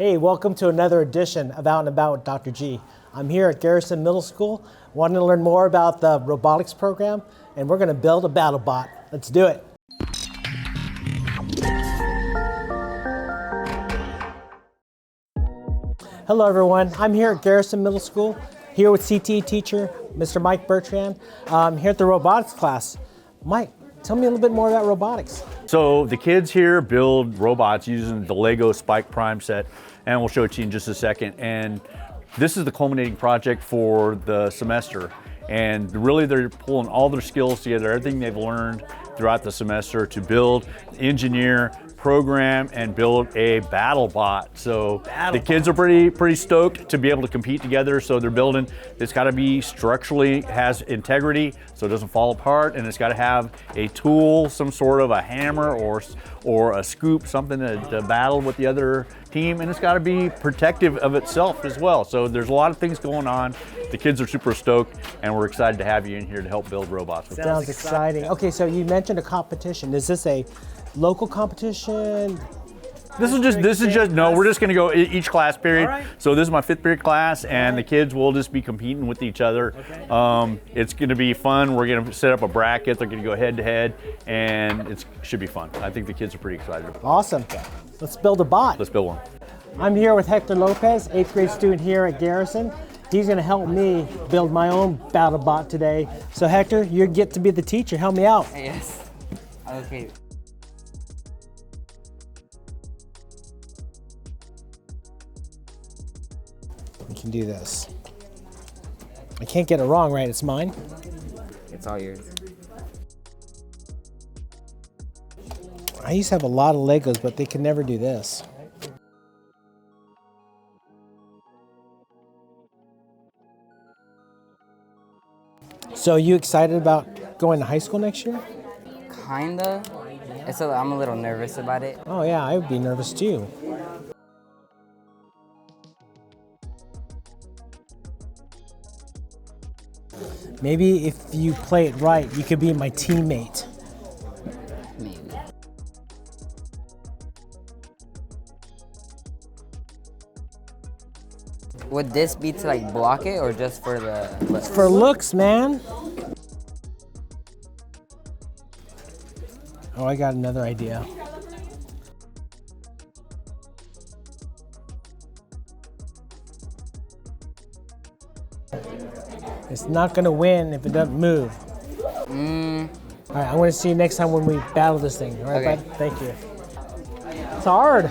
Hey, welcome to another edition of Out and About with Dr. G. I'm here at Garrison Middle School, wanting to learn more about the robotics program, and we're going to build a battle bot. Let's do it. Hello everyone, I'm here at Garrison Middle School, here with CTE teacher, Mr. Mike Bertram, here at the robotics class. Mike, tell me a little bit more about robotics. So the kids here build robots using the Lego Spike Prime set, and we'll show it to you in just a second. And this is the culminating project for the semester. And really they're pulling all their skills together, everything they've learned throughout the semester to build, engineer, program, and build a battle bot. So the kids are pretty stoked to be able to compete together. So they're building, it's got to be structurally, has integrity so it doesn't fall apart, and it's got to have a tool, some sort of a hammer or a scoop, something to battle with the other team, and it's got to be protective of itself as well. So there's a lot of things going on. The kids are super stoked, and we're excited to have you in here to help build robots. Sounds exciting. Okay, so you mentioned a competition. Is this a local competition? No, we're just going to go each class period. Right. So this is my 5th period class, and the kids will just be competing with each other. Okay. It's going to be fun. We're going to set up a bracket. They're going to go head to head, and it should be fun. I think the kids are pretty excited about it. Awesome. Let's build a bot. Let's build one. I'm here with Hector Lopez, 8th grade student here at Garrison. He's going to help me build my own battle bot today. So Hector, you get to be the teacher. Help me out. Yes. Okay. We can do this. I can't get it wrong, right? It's mine. It's all yours. I used to have a lot of Legos, but they can never do this. So you excited about going to high school next year? Kinda. I'm a little nervous about it. Oh yeah, I would be nervous too. Maybe if you play it right, you could be my teammate. Maybe. Would this be to like block it or just for the looks? For looks, man. Oh, I got another idea. It's not gonna win if it doesn't move. All right, I want to see you next time when we battle this thing. All right, Okay. bud? Thank you. It's hard.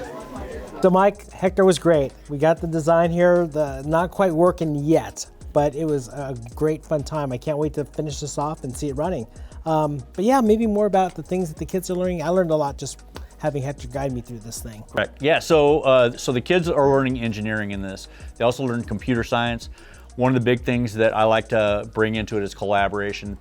So Mike, Hector was great. We got the design here, not quite working yet, but it was a great fun time. I can't wait to finish this off and see it running. But yeah, maybe more about the things that the kids are learning. I learned a lot just having Hector guide me through this thing. Right. Yeah. So the kids are learning engineering in this. They also learn computer science. One of the big things that I like to bring into it is collaboration.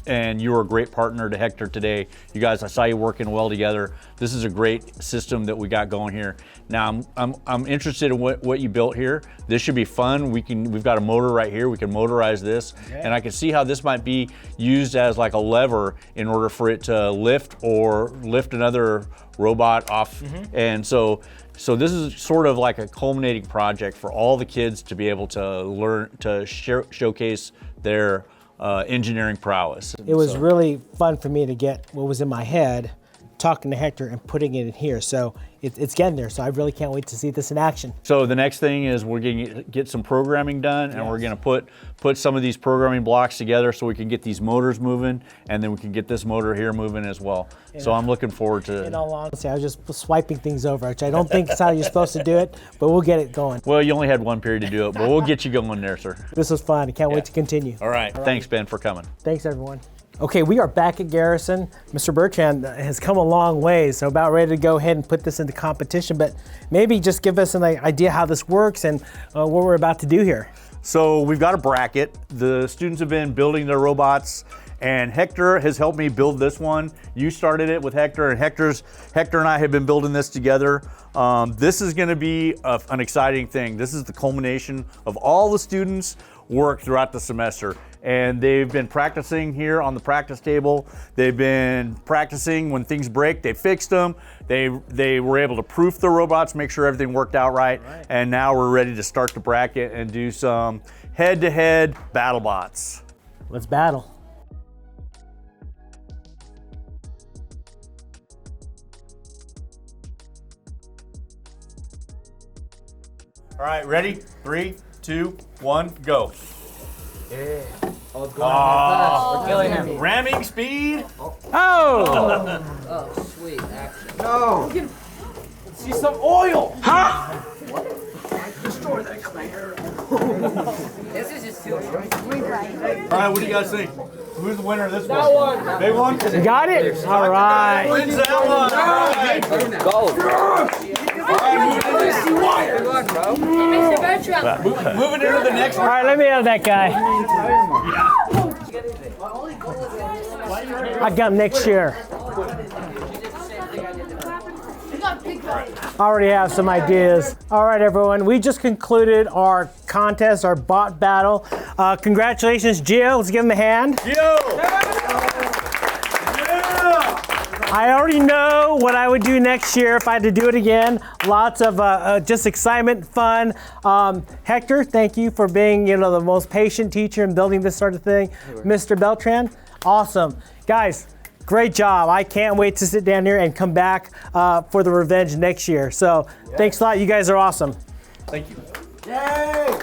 And you were a great partner to Hector today. You guys, I saw you working well together. This is a great system that we got going here. Now I'm interested in what you built here. This should be fun. We've got a motor right here. We can motorize this, and I can see how this might be used as like a lever in order for it to lift another robot off. And so this is sort of like a culminating project for all the kids to be able to learn to showcase their engineering prowess. It was really fun for me to get what was in my head, talking to Hector and putting it in here. So it's getting there. So I really can't wait to see this in action. So the next thing is we're going to get some programming done, and we're going to put some of these programming blocks together so we can get these motors moving, and then we can get this motor here moving as well. So I'm looking forward to it. In all honesty, I was just swiping things over, which I don't think is how you're supposed to do it, but we'll get it going. Well, you only had one period to do it, but we'll get you going there, sir. This was fun. I can't wait to continue. All right. Thanks, Ben, for coming. Thanks, everyone. Okay, we are back at Garrison. Mr. Bertram has come a long way, so about ready to go ahead and put this into competition, but maybe just give us an idea how this works and what we're about to do here. So we've got a bracket. The students have been building their robots, and Hector has helped me build this one. You started it with Hector, and Hector and I have been building this together. This is gonna be an exciting thing. This is the culmination of all the students work throughout the semester. And they've been practicing here on the practice table. They've been practicing when things break, they fixed them. They were able to proof the robots, make sure everything worked out right. And now we're ready to start the bracket and do some head-to-head battle bots. Let's battle. All right, ready? 3, 2, 1, go. Yeah. Oh, it's going fast. We're killing him. Ramming speed. Oh! Oh, sweet action. No! Let's see some oil! Huh? Destroy that Claire. This is just too All right, what do you guys think? Who's the winner of this That one? one. Big one? You got it? All right. Wins that one. All right. Go. All right, Good luck, bro. Mr. Bertram. moving into the next All one. right, let me have that guy. I got him next year. I already have some ideas. All right, everyone. We just concluded our contest, our bot battle. Congratulations, Gio. Let's give him a hand. I already know what I would do next year if I had to do it again. Lots of just excitement, fun. Hector, thank you for being, the most patient teacher and building this sort of thing. Mr. Beltran, awesome. Guys, great job. I can't wait to sit down here and come back for the revenge next year. So thanks a lot. You guys are awesome. Thank you. Yay!